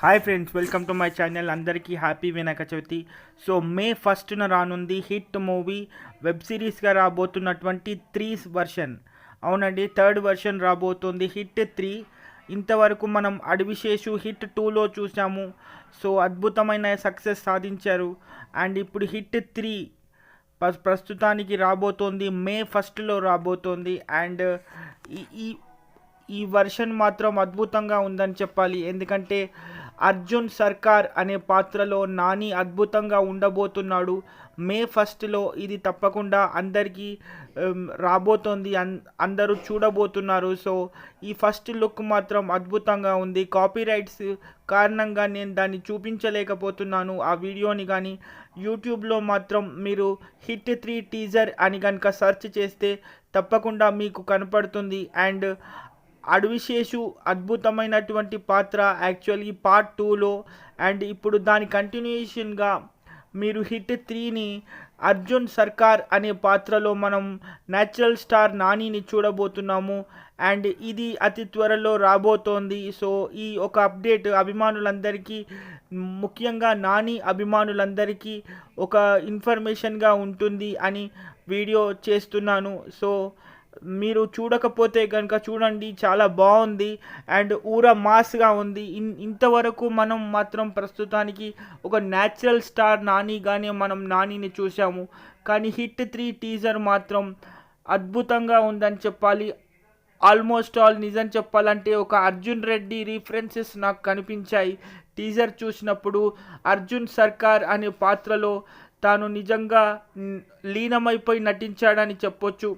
Hi friends, welcome to my channel. అందరికీ happy Vinayaka Chavithi. So మే 1న రానుంది hit movie web సిరీస్గా రాబోతున్నటువంటి 3 version. అవునండి, 3rd వర్షన్ రాబోతుంది హిట్ 3. ఇంతవరకు మనం అడవిశేషు హిట్ 2లో చూసాము. సో అద్భుతమైన సక్సెస్ సాధించారు. అండ్ ఇప్పుడు హిట్ 3 ప్రస్తుతానికి రాబోతోంది, మే 1లో రాబోతోంది. అండ్ ఈ ఈ ఈ వర్షన్ మాత్రం అద్భుతంగా ఉందని చెప్పాలి. ఎందుకంటే అర్జున్ సర్కార్ అనే పాత్రలో నాని అద్భుతంగా ఉండబోతున్నాడు. మే 1లో ఇది తప్పకుండా అందరికీ రాబోతోంది, అందరూ చూడబోతున్నారు. సో ఈ ఫస్ట్ లుక్ మాత్రం అద్భుతంగా ఉంది. కాపీరైట్స్ కారణంగా నేను దాన్ని చూపించలేకపోతున్నాను ఆ వీడియోని. కానీ యూట్యూబ్లో మాత్రం మీరు హిట్ 3 టీజర్ అని కనుక సెర్చ్ చేస్తే తప్పకుండా మీకు కనపడుతుంది. అండ్ అడవిశేషు అద్భుతమైనటువంటి పాత్ర యాక్చువల్లీ పార్ట్ 2లో. అండ్ ఇప్పుడు దాని కంటిన్యూషన్గా మీరు హిట్ 3ని అర్జున్ సర్కార్ అనే పాత్రలో మనం న్యాచురల్ స్టార్ నానిని చూడబోతున్నాము. అండ్ ఇది అతి త్వరలో రాబోతోంది. సో ఈ ఒక అప్డేట్ అభిమానులందరికీ, ముఖ్యంగా నాని అభిమానులందరికీ ఒక ఇన్ఫర్మేషన్గా ఉంటుంది అని వీడియో చేస్తున్నాను. సో మీరు చూడకపోతే కనుక చూడండి, చాలా బాగుంది. అండ్ మాస్గా ఉంది. ఇంతవరకు మనం మాత్రం ప్రస్తుతానికి ఒక న్యాచురల్ స్టార్ నానిగానే మనం నానిని చూసాము. కానీ హిట్ 3 టీజర్ మాత్రం అద్భుతంగా ఉందని చెప్పాలి. ఆల్మోస్ట్ ఆల్ నిజం చెప్పాలంటే ఒక అర్జున్ రెడ్డి రిఫరెన్సెస్ నాకు కనిపించాయి టీజర్ చూసినప్పుడు. అర్జున్ సర్కార్ అనే పాత్రలో తాను నిజంగా లీనమైపోయి నటించాడని చెప్పొచ్చు.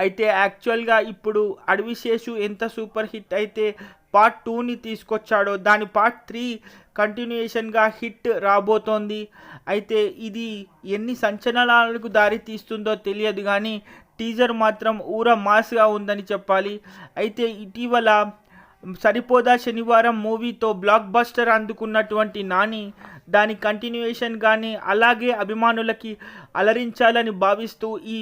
అయితే యాక్చువల్గా ఇప్పుడు అడవిశేషు ఎంత సూపర్ హిట్ అయితే పార్ట్ 2ని తీసుకొచ్చాడో, దాని పార్ట్ 3 కంటిన్యూషన్గా హిట్ రాబోతోంది. అయితే ఇది ఎన్ని సంచలనాలకు దారి తీస్తుందో తెలియదు, కానీ టీజర్ మాత్రం మాస్గా ఉందని చెప్పాలి. అయితే ఇటీవల సరిపోదా శనివారం మూవీతో బ్లాక్ బస్టర్ అందుకున్నటువంటి నాని దాని కంటిన్యూషన్గానే అలాగే అభిమానులకి అలరించాలని భావిస్తూ ఈ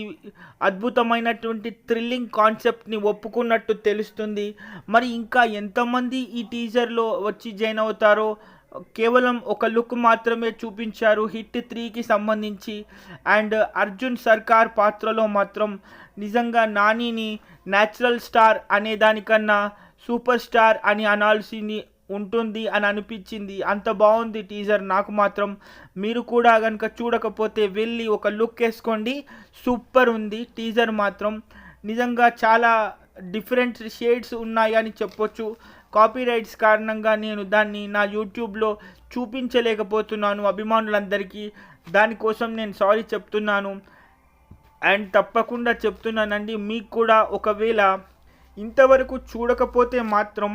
అద్భుతమైనటువంటి థ్రిల్లింగ్ కాన్సెప్ట్ని ఒప్పుకున్నట్టు తెలుస్తుంది. మరి ఇంకా ఎంతమంది ఈ టీజర్లో వచ్చి జాయిన్ అవుతారో, కేవలం ఒక లుక్ మాత్రమే చూపించారు హిట్ 3కి సంబంధించి. అండ్ అర్జున్ సర్కార్ పాత్రలో మాత్రం నిజంగా నానిని న్యాచురల్ స్టార్ అనే దానికన్నా సూపర్ స్టార్ అని అనాల్సింది ఉంటుంది అని అనిపించింది. అంత బాగుంది టీజర్ నాకు మాత్రం. మీరు కూడా కనుక చూడకపోతే వెళ్ళి ఒక లుక్ వేసుకోండి, సూపర్ ఉంది టీజర్ మాత్రం. నిజంగా చాలా డిఫరెంట్ షేడ్స్ ఉన్నాయి అని చెప్పొచ్చు. కాపీరైట్స్ కారణంగా నేను దాన్ని నా యూట్యూబ్లో చూపించలేకపోతున్నాను అభిమానులందరికీ. దానికోసం నేను సారీ చెప్తున్నాను. అండ్ తప్పకుండా చెప్తున్నానండి, మీకు కూడా ఒకవేళ ఇంతవరకు చూడకపోతే మాత్రం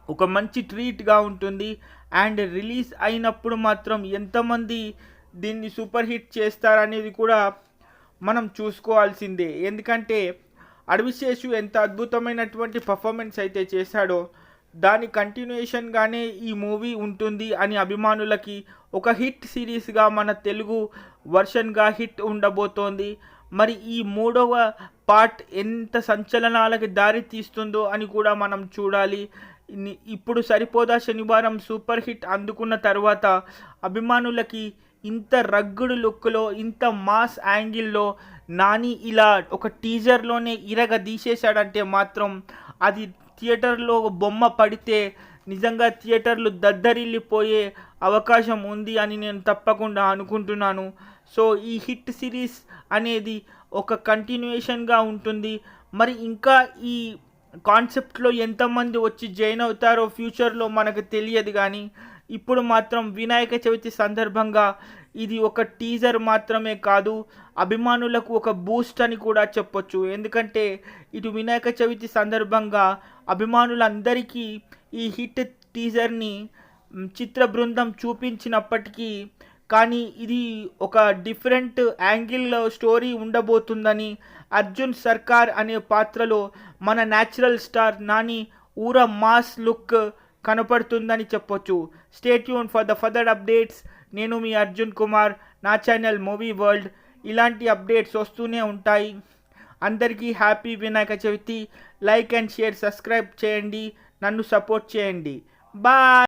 ఒక మంచి ట్రీట్గా ఉంటుంది. అండ్ రిలీజ్ అయినప్పుడు మాత్రం ఎంతమంది దీన్ని సూపర్ హిట్ చేస్తారనేది కూడా మనం చూసుకోవాల్సిందే. ఎందుకంటే అడవిశేషు ఎంత అద్భుతమైనటువంటి పర్ఫార్మెన్స్ అయితే చేశాడో, దాని కంటిన్యూషన్గానే ఈ మూవీ ఉంటుంది అని అభిమానులకి ఒక హిట్ సిరీస్గా మన తెలుగు వర్షన్గా హిట్ ఉండబోతోంది. మరి ఈ 3వ పార్ట్ ఎంత సంచలనాలకి దారి తీస్తుందో అని కూడా మనం చూడాలి. ఇప్పుడు సరిపోదా శనివారం సూపర్ హిట్ అందుకున్న తర్వాత అభిమానులకి ఇంత రగ్గుడు లుక్లో, ఇంత మాస్ యాంగిల్లో నాని ఇలా ఒక టీజర్లోనే తీసేశాడంటే మాత్రం అది థియేటర్లో బొమ్మ పడితే నిజంగా థియేటర్లు దద్దరిల్లిపోయే అవకాశం ఉంది అని నేను తప్పకుండా అనుకుంటున్నాను. సో ఈ హిట్ సిరీస్ అనేది ఒక కంటిన్యూషన్గా ఉంటుంది. మరి ఇంకా ఈ కాన్సెప్ట్లో ఎంతమంది వచ్చి జాయిన్ అవుతారో ఫ్యూచర్లో మనకు తెలియదు, కానీ ఇప్పుడు మాత్రం వినాయక చవితి సందర్భంగా ఇది ఒక టీజర్ మాత్రమే కాదు, అభిమానులకు ఒక బూస్ట్ అని కూడా చెప్పొచ్చు. ఎందుకంటే ఇటు వినాయక చవితి సందర్భంగా అభిమానులందరికీ ఈ హిట్ టీజర్ని చిత్ర బృందం చూపించినప్పటికీ, కానీ ఇది ఒక డిఫరెంట్ యాంగిల్లో స్టోరీ ఉండబోతుందని, అర్జున్ సర్కార్ అనే పాత్రలో మన natural star Nani mass look కనపడుతుందని చెప్పొచ్చు. Stay tuned for the further updates. నేను మీ అర్జున్ కుమార్, నా ఛానల్ మూవీ వరల్డ్. ఇలాంటి అప్డేట్స్ వస్తూనే ఉంటాయి. అందరికీ happy Vinayaka Chavithi. Like and share, subscribe చేయండి, నన్ను సపోర్ట్ చేయండి. బాయ్.